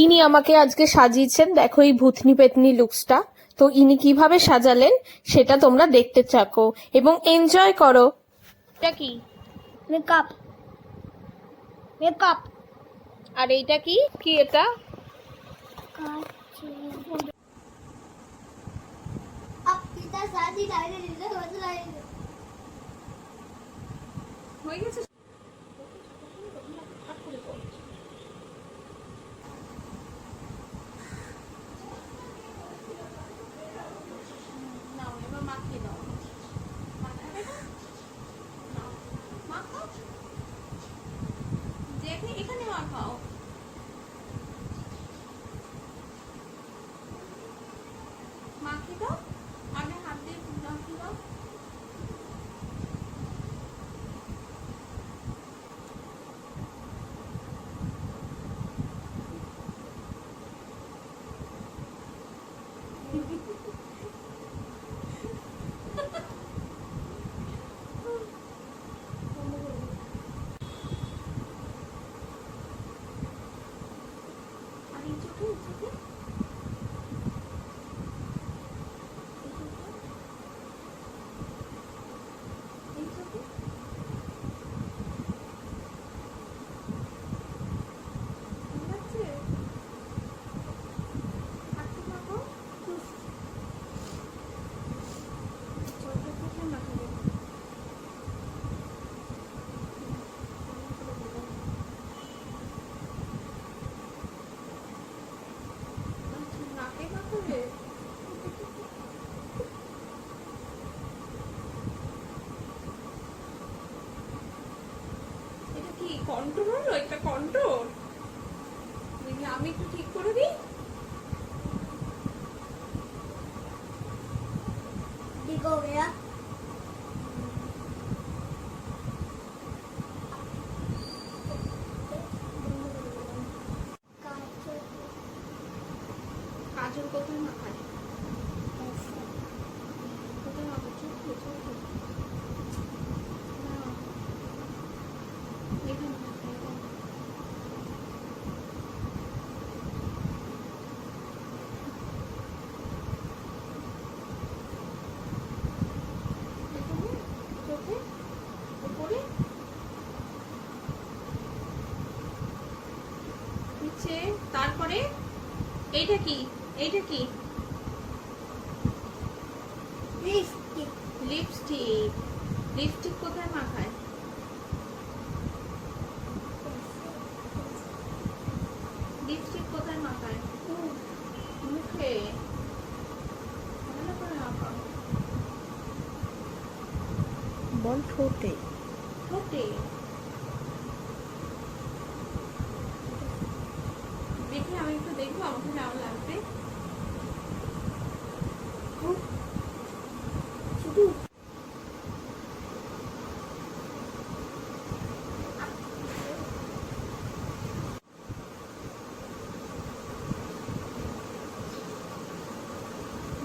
ইনি আমাকে আজকে সাজিয়েছেন, দেখো এই ভূতনি পেতনি লুকসটা। তো ইনি কিভাবে সাজালেন সেটা তোমরা দেখতে থাকো এবং এনজয় করো। এটা কি? মেকআপ। মেকআপ। আর এইটা কি? কি এটা? হয়ে গেছে। এখানে মাখাও। মাখি দাও, আগে হাত দিয়ে মাখি দাও। কন্ট্রোল হলো, একটা কন্ট্রোল। আমি একটু ঠিক করে দিই। ঠিক हो गया। কাজল কোথায় মাখায়? কোথায় মাখাচ্ছ? তারপরে এইটা কি? এইটা কি? লিপস্টিক। লিপস্টিক। লিপস্টিক কোথায় মাখায়? লিপস্টিক কোথায় মাখায়? মুখে। ভালো করে মাখাও। বল ঠোঁটে। ঠোঁটে। দেখি, আমি একটু দেখবো আমাকে কেমন লাগবে। শুধু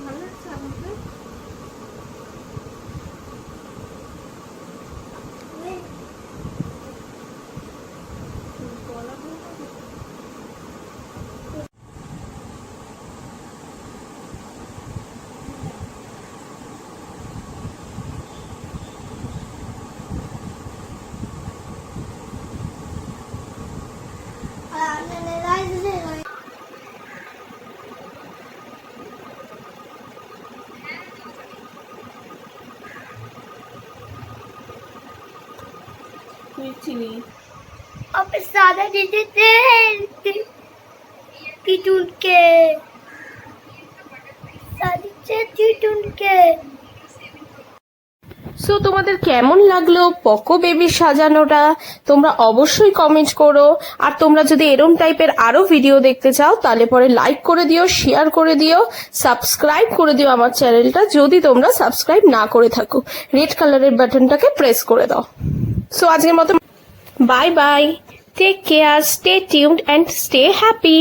ভালো লাগছে আমাকে। চিনি अब ज्यादा दे देते हैं टीटून के टीटून के। সো তোমাদের কেমন লাগলো পকো বেবির সাজানোটা তোমরা অবশ্যই কমেন্ট করো। আর তোমরা যদি এরম টাইপের আরো ভিডিও দেখতে চাও তাহলে পরে লাইক করে দিও, শেয়ার করে দিও, সাবস্ক্রাইব করে দিও আমার চ্যানেলটা যদি তোমরা সাবস্ক্রাইব না করে থাকো। রেড কালারের বাটনটাকে প্রেস করে দাও। সো আজকের মতো bye bye, take care, stay tuned and stay happy.